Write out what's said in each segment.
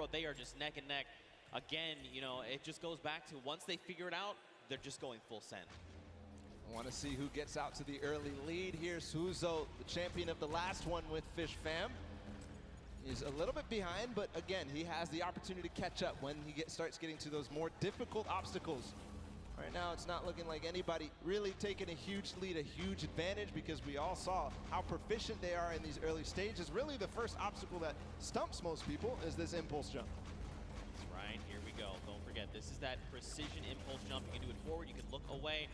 4-0, they are just neck and neck. Again, you know, it just goes back to once they figure it out, they're just going full send. I want to see who gets out to the early lead here. Suzo, the champion of the last one with Fish Fam. He's a little bit behind, but again, he has the opportunity to catch up when he starts getting to those more difficult obstacles. Right now, it's not looking like anybody really taking a huge lead, a huge advantage, because we all saw how proficient they are in these early stages. Really, the first obstacle that stumps most people is this impulse jump. That's right, here we go. Don't forget, this is that precision impulse jump. You can do it forward, you can look away.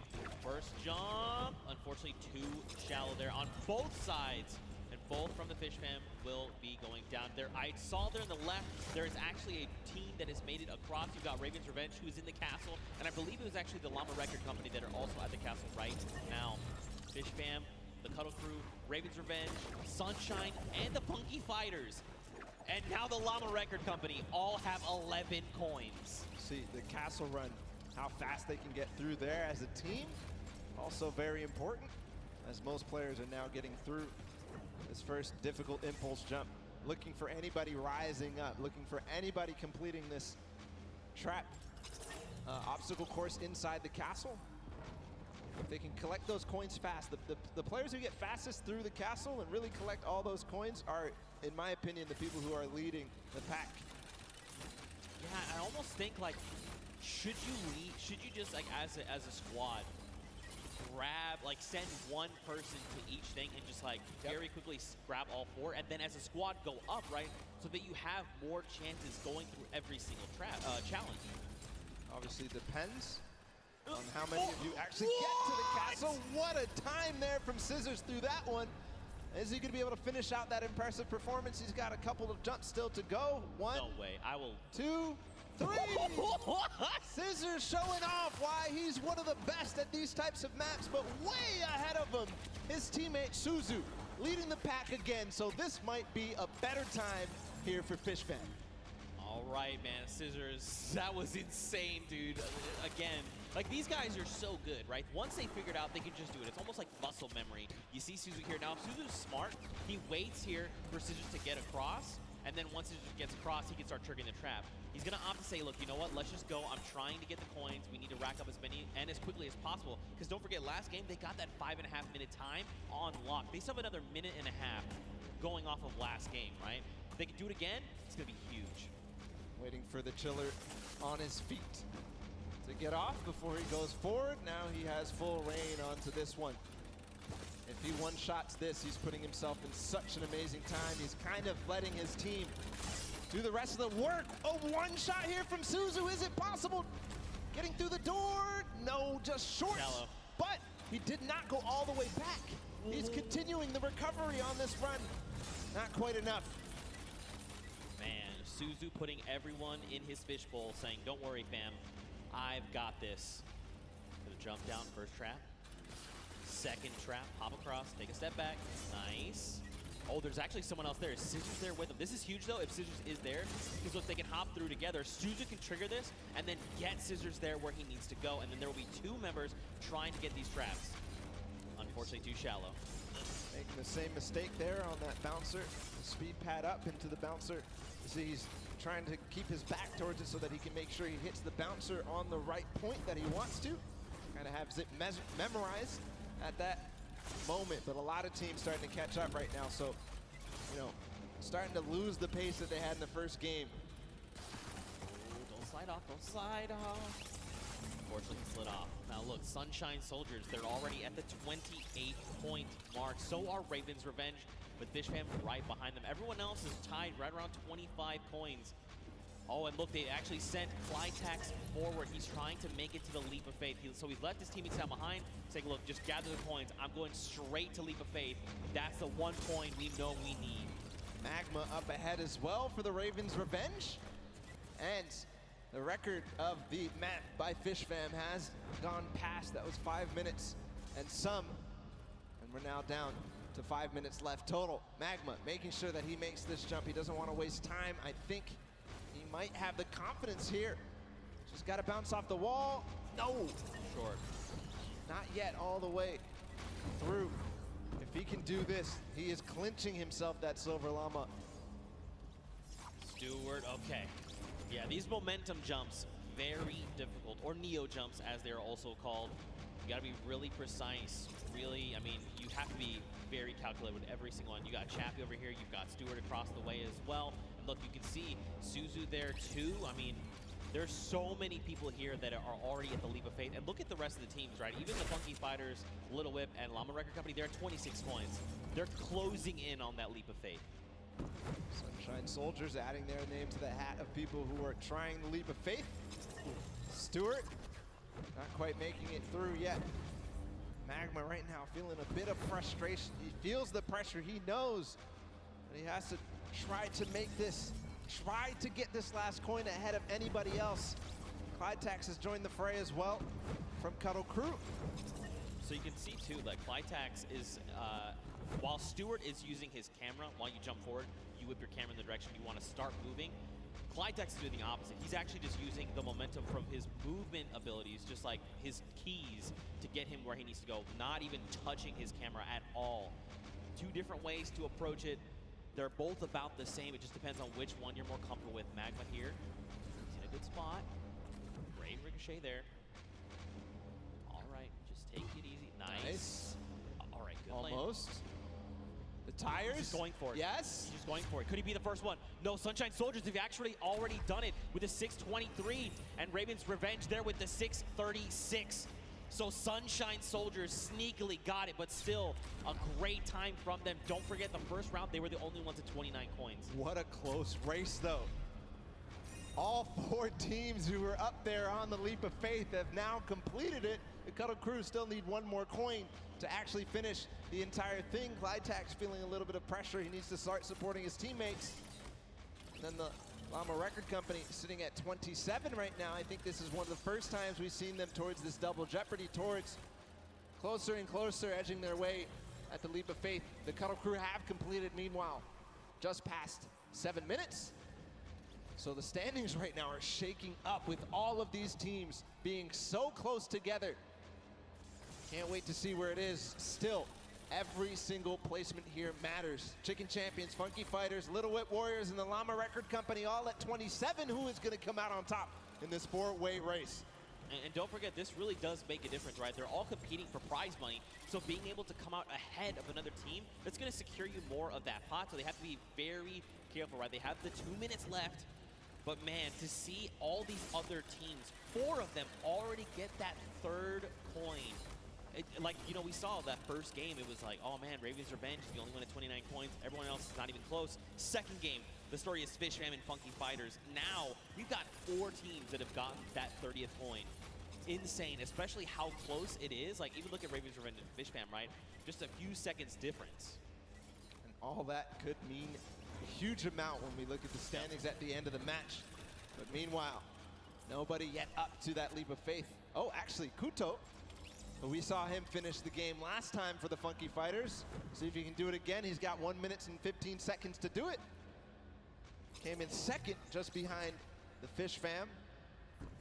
First jump, unfortunately too shallow there on both sides. And both from the Fish Fam will be going down there. I saw there on the left, there is actually a team that has made it across. You've got Raven's Revenge, who is in the castle, and I believe it was actually the Llama Record Company that are also at the castle right now. Fish Fam, the Cuddle Crew, Raven's Revenge, Sunshine, and the Funky Fighters. And now the Llama Record Company all have 11 coins. See the castle run, how fast they can get through there as a team. Also very important, as most players are now getting through this first difficult impulse jump, looking for anybody rising up, looking for anybody completing this trap obstacle course inside the castle. If they can collect those coins fast, the players who get fastest through the castle and really collect all those coins are, in my opinion, the people who are leading the pack. Yeah, I almost think like, should you just like as a squad, grab, like send one person to each thing and just like very quickly grab all four, and then as a squad go up, right? So that you have more chances going through every single challenge. Obviously depends on how many of you actually get to the castle. What a time there from Scissors through that one. Is he going to be able to finish out that impressive performance? He's got a couple of jumps still to go. One, no way, I will. 2, 3. Scissors showing off why he's one of the best at these types of maps, but way ahead of him, his teammate Suzu, leading the pack again. So this might be a better time here for Fish Fam. All right, man, Scissors, that was insane, dude. Again, like these guys are so good, right? Once they figured out, they can just do it. It's almost like muscle memory. You see Suzu here now. If Suzu's smart, he waits here for Scissors to get across, and then once Scissors gets across, he can start triggering the trap. He's gonna opt to say, look, you know what? Let's just go. I'm trying to get the coins. We need to rack up as many and as quickly as possible. Because don't forget, last game, they got that 5.5-minute time on lock. They still have another 1.5 minutes going off of last game, right? If they can do it again, it's gonna be huge. Waiting for the chiller on his feet to get off before he goes forward. Now he has full reign onto this one. If he one-shots this, he's putting himself in such an amazing time. He's kind of letting his team do the rest of the work. Oh, one shot here from Suzu. Is it possible? Getting through the door? No, just short. Shallow. But he did not go all the way back. He's continuing the recovery on this run. Not quite enough. Man, Suzu putting everyone in his fishbowl, saying, don't worry, fam, I've got this. Gonna jump down, first trap. Second trap, hop across, take a step back. Nice. Oh, there's actually someone else there. Is Scissors there with him? This is huge, though, if Scissors is there, because look, they can hop through together. Suzu can trigger this, and then get Scissors there where he needs to go, and then there will be two members trying to get these traps. Unfortunately, too shallow. Making the same mistake there on that bouncer. The speed pad up into the bouncer. You see he's trying to keep his back towards it so that he can make sure he hits the bouncer on the right point that he wants to. Kind of has it memorized at that moment, but a lot of teams starting to catch up right now. So, you know, starting to lose the pace that they had in the first game. Oh, don't slide off, don't slide off. Unfortunately, he slid off. Now look, Sunshine Soldiers, they're already at the 28-point mark. So are Raven's Revenge, but Fish Fam right behind them. Everyone else is tied right around 25 coins. Oh, and look, they actually sent Flytax forward. He's trying to make it to the Leap of Faith. So he's left his teammates down behind, saying, look, just gather the coins. I'm going straight to Leap of Faith. That's the 1 point we know we need. Magma up ahead as well for the Raven's Revenge. And the record of the map by Fish Fam has gone past. That was 5 minutes and some. And we're now down to 5 minutes left total. Magma making sure that he makes this jump. He doesn't want to waste time. I think he might have the confidence here. Just got to bounce off the wall. No. Short. Not yet all the way through. If he can do this, he is clinching himself that Silver Llama. Stewart, okay. Yeah, these momentum jumps, very difficult, or neo jumps as they're also called. You gotta be really precise, really, I mean, you have to be very calculated with every single one. You got Chappie over here, you've got Stewart across the way as well. And look, you can see Suzu there too. I mean, there's so many people here that are already at the leap of faith. And look at the rest of the teams, right? Even the Funky Fighters, Little Whip, and Llama Record Company, they're at 26 points. They're closing in on that leap of faith. Sunshine Soldiers adding their name to the hat of people who are trying the leap of faith. Stewart, not quite making it through yet. Magma right now feeling a bit of frustration. He feels the pressure. He knows that he has to try to make this, try to get this last coin ahead of anybody else. Clytax has joined the fray as well from Cuddle Crew. So you can see too, like Clytax is, while Stewart is using his camera, while you jump forward, you whip your camera in the direction you want to start moving. Clytax is doing the opposite. He's actually just using the momentum from his movement abilities, just like his keys, to get him where he needs to go, not even touching his camera at all. Two different ways to approach it. They're both about the same. It just depends on which one you're more comfortable with. Magma here, he's in a good spot. Great ricochet there. All right, just take it easy. Nice. All right, good lane. Almost. The tires. He's just going for it. Yes. He's just going for it. Could he be the first one? No, Sunshine Soldiers have actually already done it with the 623, and Raven's Revenge there with the 636. So Sunshine Soldiers sneakily got it, but still a great time from them. Don't forget, the first round, they were the only ones at 29 coins. What a close race, though. All four teams who were up there on the leap of faith have now completed it. The Cuddle Crew still need one more coin to actually finish the entire thing. Clytax feeling a little bit of pressure. He needs to start supporting his teammates. And then the Llama Record Company sitting at 27 right now. I think this is one of the first times we've seen them towards this double jeopardy, towards closer and closer, edging their way at the leap of faith. The Cuddle Crew have completed, meanwhile, just past 7 minutes. So the standings right now are shaking up with all of these teams being so close together. Can't wait to see where it is. Still, every single placement here matters. Chicken Champions, Funky Fighters, Little Whip Warriors, and the Llama Record Company all at 27. Who is going to come out on top in this four-way race? And don't forget, this really does make a difference, right? They're all competing for prize money, so being able to come out ahead of another team, that's going to secure you more of that pot, so they have to be very careful, right? They have the 2 minutes left, but man, to see all these other teams, 4 of them already get that third coin. Like, you know, we saw that first game, it was like, oh man, Raven's Revenge is the only one at 29 coins. Everyone else is not even close. Second game, the story is Fish Fam and Funky Fighters. Now, we've got 4 teams that have gotten that 30th coin. Insane, especially how close it is. Like, even look at Raven's Revenge and Fish Fam, right? Just a few seconds difference. And all that could mean a huge amount when we look at the standings at the end of the match. But meanwhile, nobody yet up to that leap of faith. Oh, actually, Kuto. We saw him finish the game last time for the Funky Fighters. See if he can do it again. He's got 1 minute and 15 seconds to do it. Came in second, just behind the Fish Fam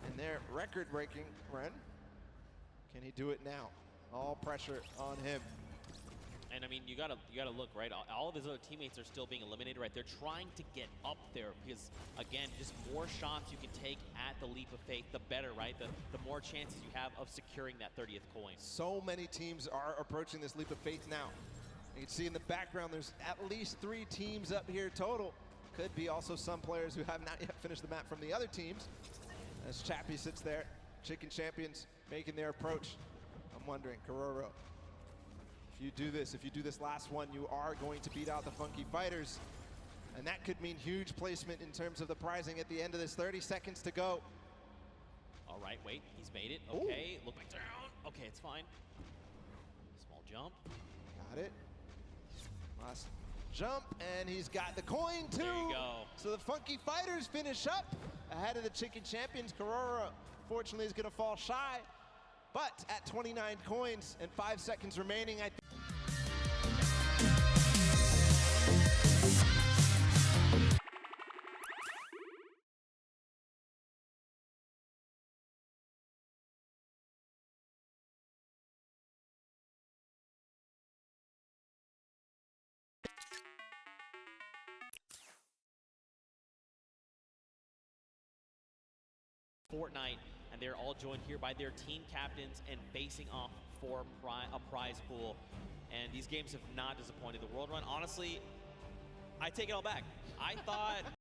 and their record-breaking run. Can he do it now? All pressure on him. And I mean, you gotta look, right? All of his other teammates are still being eliminated, right? They're trying to get up there because, again, just more shots you can take at the leap of faith, the better, right? The more chances you have of securing that 30th coin. So many teams are approaching this leap of faith now. You can see in the background, there's at least 3 teams up here total. Could be also some players who have not yet finished the map from the other teams. As Chappie sits there, Chicken Champions making their approach. I'm wondering, Kororo, if you do this last one, you are going to beat out the Funky Fighters. And that could mean huge placement in terms of the prizing at the end of this. 30 seconds to go. All right, wait, he's made it. Okay, look like down. Okay, it's fine. Small jump. Got it. Last jump, and he's got the coin too. There you go. So the Funky Fighters finish up ahead of the Chicken Champions. Korora, fortunately, is going to fall shy. But at 29 coins and 5 seconds remaining, I think Fortnite, and they're all joined here by their team captains and facing off for a prize pool. And these games have not disappointed. The World Run, honestly, I take it all back. I thought